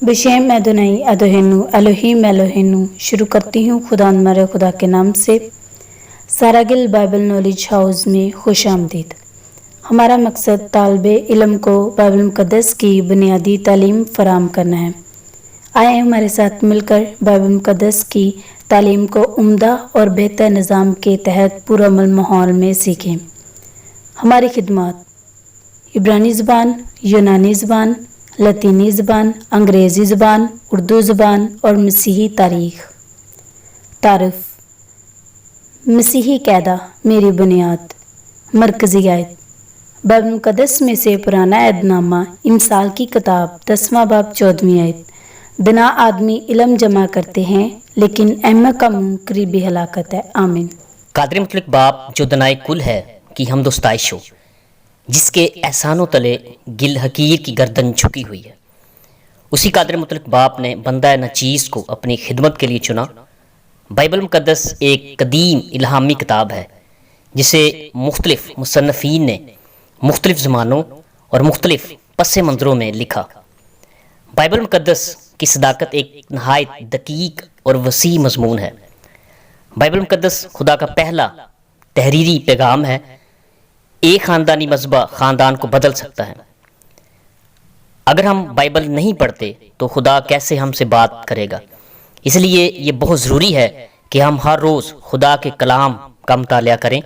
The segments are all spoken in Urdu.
بشیم ادونائی ادوہنو الوہیم الوہنو شروع کرتی ہوں خدا ہمارے خدا کے نام سے۔ ساراگل بائبل نالج ہاؤس میں خوش آمدید۔ ہمارا مقصد طالب علم کو بائبل مقدس کی بنیادی تعلیم فراہم کرنا ہے۔ آئے ہمارے ساتھ مل کر بائبل مقدس کی تعلیم کو عمدہ اور بہتر نظام کے تحت پرامن ماحول میں سیکھیں۔ ہماری خدمات عبرانی زبان، یونانی زبان، لاطینی زبان، انگریزی زبان، اردو زبان اور مسیحی تاریخ۔ تعارف۔ مسیحی قاعدہ میری بنیاد۔ مرکزی آیت بائبل مقدس میں سے پرانا عہد نامہ امثال کی کتاب 10واں باب 14ویں آیت۔ دنا آدمی علم جمع کرتے ہیں لیکن احمق کا منہ قریبی ہلاکت ہے۔ آمین۔ قادر مطلق باپ جو دنائے کل ہے کی حمد و ستائش ہو، جس کے احسانوں تلے گل حقیر کی گردن جھکی ہوئی ہے۔ اسی قادر مطلق باپ نے بندہ نچیز کو اپنی خدمت کے لیے چنا۔ بائبل مقدس ایک قدیم الہامی کتاب ہے جسے مختلف مصنفین نے مختلف زمانوں اور مختلف پس منظروں میں لکھا۔ بائبل مقدس کی صداقت ایک نہایت دقیق اور وسیع مضمون ہے۔ بائبل مقدس خدا کا پہلا تحریری پیغام ہے۔ ایک خاندانی مذہبہ خاندان کو بدل سکتا ہے۔ اگر ہم بائبل نہیں پڑھتے تو خدا کیسے ہم سے بات کرے گا؟ اس لیے یہ بہت ضروری ہے کہ ہم ہر روز خدا کے کلام کا مطالعہ کریں۔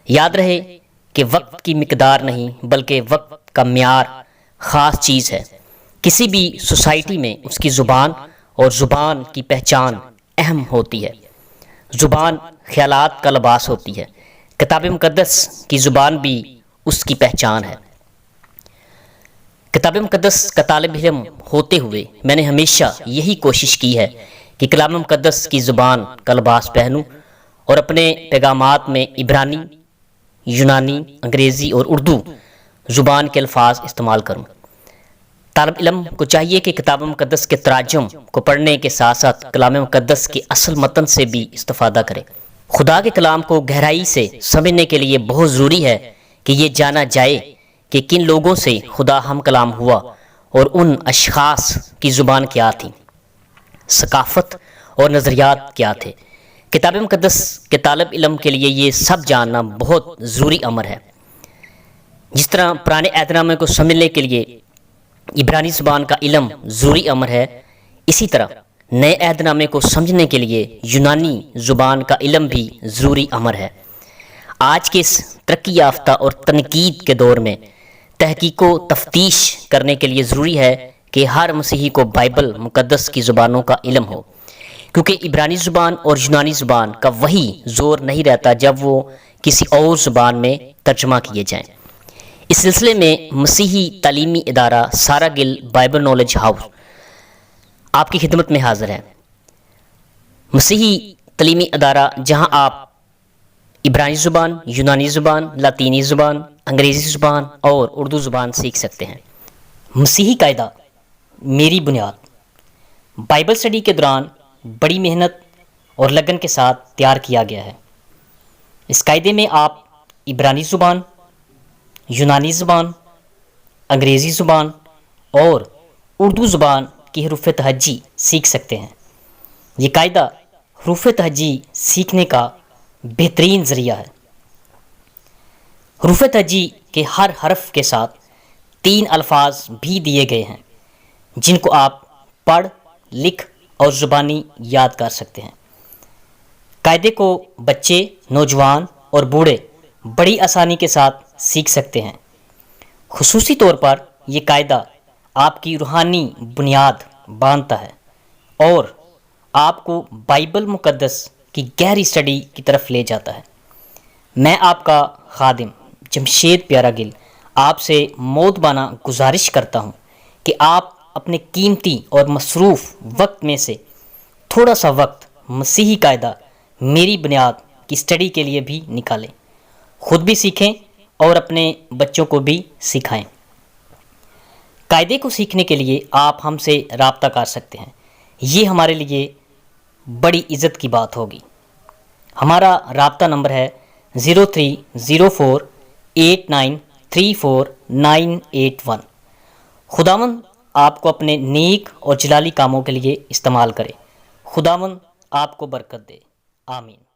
یاد رہے کہ وقت کی مقدار نہیں بلکہ وقت کا معیار خاص چیز ہے۔ کسی بھی سوسائٹی میں اس کی زبان اور زبان کی پہچان اہم ہوتی ہے۔ زبان خیالات کا لباس ہوتی ہے۔ کتاب مقدس کی زبان بھی اس کی پہچان ہے۔ کتاب مقدس کا طالب علم ہوتے ہوئے میں نے ہمیشہ یہی کوشش کی ہے کہ کلام مقدس کی زبان کا لباس پہنوں اور اپنے پیغامات میں عبرانی، یونانی، انگریزی اور اردو زبان کے الفاظ استعمال کروں۔ طالب علم کو چاہیے کہ کتاب مقدس کے تراجم کو پڑھنے کے ساتھ ساتھ کلام مقدس کے اصل متن سے بھی استفادہ کرے۔ خدا کے کلام کو گہرائی سے سمجھنے کے لیے بہت ضروری ہے کہ یہ جانا جائے کہ کن لوگوں سے خدا ہم کلام ہوا اور ان اشخاص کی زبان کیا تھی، ثقافت اور نظریات کیا تھے۔ کتاب مقدس کے طالب علم کے لیے یہ سب جاننا بہت ضروری امر ہے۔ جس طرح پرانے عہد نامے کو سمجھنے کے لیے عبرانی زبان کا علم ضروری امر ہے، اسی طرح نئے عہد نامے کو سمجھنے کے لیے یونانی زبان کا علم بھی ضروری امر ہے۔ آج کے اس ترقی یافتہ اور تنقید کے دور میں تحقیق و تفتیش کرنے کے لیے ضروری ہے کہ ہر مسیحی کو بائبل مقدس کی زبانوں کا علم ہو، کیونکہ عبرانی زبان اور یونانی زبان کا وہی زور نہیں رہتا جب وہ کسی اور زبان میں ترجمہ کیے جائیں۔ اس سلسلے میں مسیحی تعلیمی ادارہ ساراگل بائبل نالج ہاؤس آپ کی خدمت میں حاضر ہے۔ مسیحی تعلیمی ادارہ جہاں آپ عبرانی زبان، یونانی زبان، لاطینی زبان، انگریزی زبان اور اردو زبان سیکھ سکتے ہیں۔ مسیحی قاعدہ میری بنیاد بائبل اسٹڈی کے دوران بڑی محنت اور لگن کے ساتھ تیار کیا گیا ہے۔ اس قاعدے میں آپ عبرانی زبان، یونانی زبان، انگریزی زبان اور اردو زبان کی حروف تہجی سیکھ سکتے ہیں۔ یہ قاعدہ حروف تہجی سیکھنے کا بہترین ذریعہ ہے۔ حروف تہجی کے ہر حرف کے ساتھ 3 الفاظ بھی دیے گئے ہیں جن کو آپ پڑھ، لکھ اور زبانی یاد کر سکتے ہیں۔ قاعدے کو بچے، نوجوان اور بوڑھے بڑی آسانی کے ساتھ سیکھ سکتے ہیں۔ خصوصی طور پر یہ قاعدہ آپ کی روحانی بنیاد باندھتا ہے اور آپ کو بائبل مقدس کی گہری اسٹڈی کی طرف لے جاتا ہے۔ میں آپ کا خادم جمشید پیارا گل آپ سے مؤدبانہ گزارش کرتا ہوں کہ آپ اپنے قیمتی اور مصروف وقت میں سے تھوڑا سا وقت مسیحی قاعدہ میری بنیاد کی اسٹڈی کے لیے بھی نکالیں، خود بھی سیکھیں اور اپنے بچوں کو بھی سکھائیں۔ قاعدے کو سیکھنے کے لیے آپ ہم سے رابطہ کر سکتے ہیں۔ یہ ہمارے لیے بڑی عزت کی بات ہوگی۔ ہمارا رابطہ نمبر ہے 0304893491۔ خداوند آپ کو اپنے نیک اور جلالی کاموں کے لیے استعمال کرے۔ خداوند آپ کو برکت دے، آمین۔